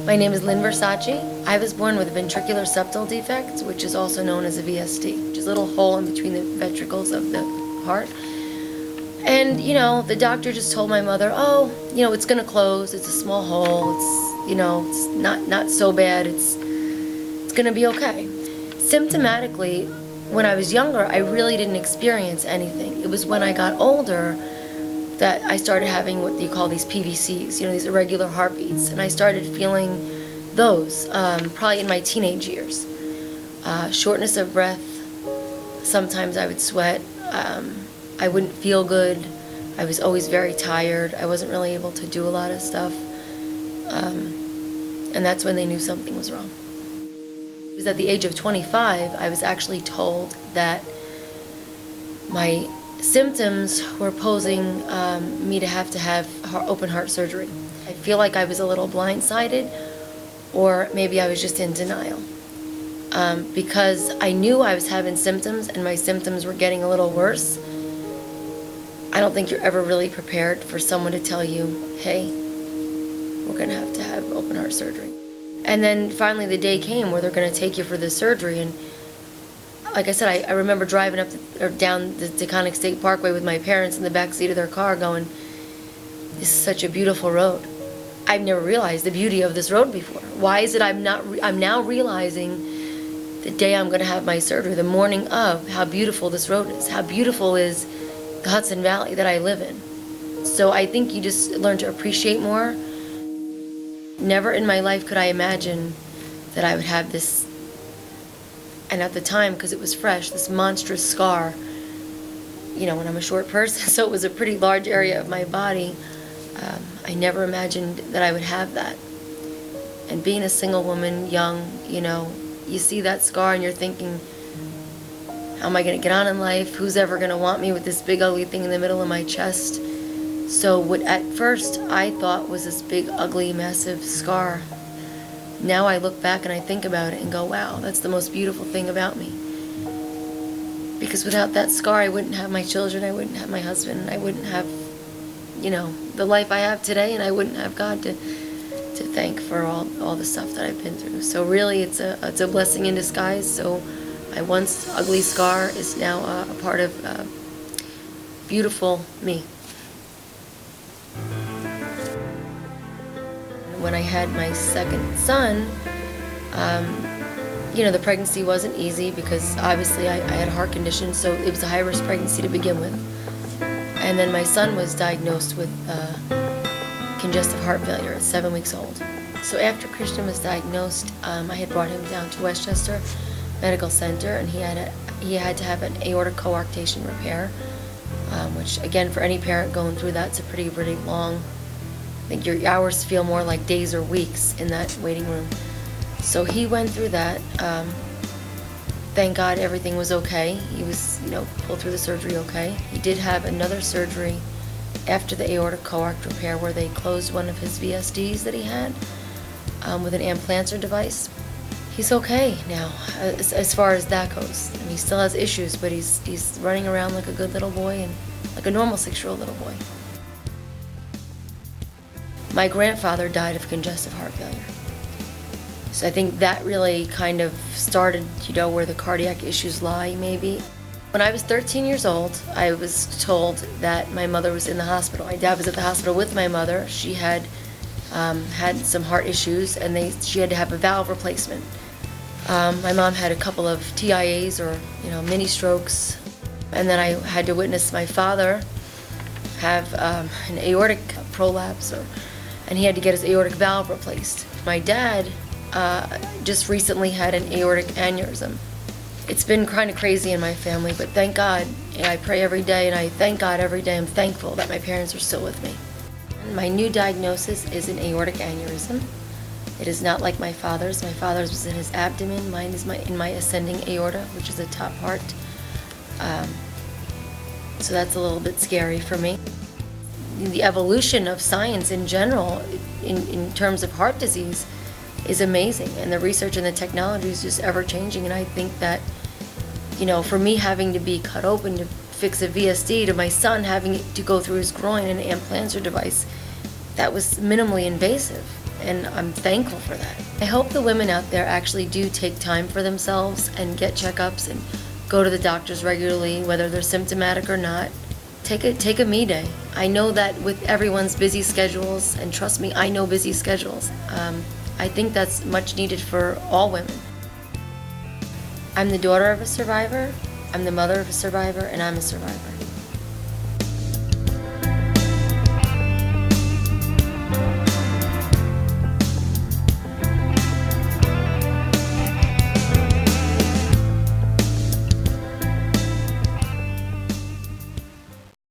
My name is Lynn Versace. I was born with a ventricular septal defect, which is also known as a VSD, which is a little hole in between the ventricles of the heart. And, the doctor just told my mother, oh, it's going to close. It's a small hole. It's not so bad. It's going to be okay. Symptomatically, when I was younger, I really didn't experience anything. It was when I got older that I started having what you call these PVCs, these irregular heartbeats, and I started feeling those probably in my teenage years. Shortness of breath, sometimes I would sweat, I wouldn't feel good, I was always very tired, I wasn't really able to do a lot of stuff, and that's when they knew something was wrong. It was at the age of 25, I was actually told that my symptoms were posing me to have open heart surgery. I feel like I was a little blindsided, or maybe I was just in denial. Because I knew I was having symptoms and my symptoms were getting a little worse. I don't think you're ever really prepared for someone to tell you, hey, we're going to have open heart surgery. And then finally the day came where they're going to take you for the surgery, and like I said, I remember driving down the Taconic State Parkway with my parents in the back seat of their car going, this is such a beautiful road. I've never realized the beauty of this road before. Why is it I'm now realizing the day I'm going to have my surgery, the morning of, how beautiful this road is, how beautiful is the Hudson Valley that I live in. So I think you just learn to appreciate more. Never in my life could I imagine that I would have this, and at the time, because it was fresh, this monstrous scar, when I'm a short person, so it was a pretty large area of my body. I never imagined that I would have that. And being a single woman, young, you see that scar and you're thinking, how am I going to get on in life? Who's ever going to want me with this big ugly thing in the middle of my chest? So what at first I thought was this big ugly massive scar, now I look back and I think about it and go, wow, that's the most beautiful thing about me. Because without that scar, I wouldn't have my children, I wouldn't have my husband, I wouldn't have, the life I have today, and I wouldn't have God to thank for all the stuff that I've been through. So really, it's a blessing in disguise. So my once ugly scar is now a part of beautiful me. When I had my second son, the pregnancy wasn't easy because obviously I had a heart condition, so it was a high-risk pregnancy to begin with. And then my son was diagnosed with congestive heart failure at 7 weeks old. So after Christian was diagnosed, I had brought him down to Westchester Medical Center, and he had to have an aortic coarctation repair, which again, for any parent going through that, it's a pretty long. I think your hours feel more like days or weeks in that waiting room. So he went through that. Thank God everything was okay. He was, pulled through the surgery okay. He did have another surgery after the aortic coarct repair where they closed one of his VSDs that he had with an implanter device. He's okay now as far as that goes. And he still has issues, but he's running around like a good little boy and like a normal 6-year-old little boy. My grandfather died of congestive heart failure. So I think that really kind of started, where the cardiac issues lie, maybe. When I was 13 years old, I was told that my mother was in the hospital. My dad was at the hospital with my mother. She had had some heart issues, and she had to have a valve replacement. My mom had a couple of TIAs, or mini strokes, and then I had to witness my father have an aortic prolapse, and he had to get his aortic valve replaced. My dad just recently had an aortic aneurysm. It's been kind of crazy in my family, but thank God, and I pray every day, and I thank God every day. I'm thankful that my parents are still with me. And my new diagnosis is an aortic aneurysm. It is not like my father's. My father's was in his abdomen. Mine is in my ascending aorta, which is the top heart. So that's a little bit scary for me. The evolution of science in general, in terms of heart disease, is amazing, and the research and the technology is just ever changing. And I think that, for me having to be cut open to fix a VSD, to my son having to go through his groin and an implanter device, that was minimally invasive. and I'm thankful for that. I hope the women out there actually do take time for themselves and get checkups and go to the doctors regularly, whether they're symptomatic or not. Take a me day. I know that with everyone's busy schedules, and trust me, I know busy schedules. I think that's much needed for all women. I'm the daughter of a survivor, I'm the mother of a survivor, and I'm a survivor.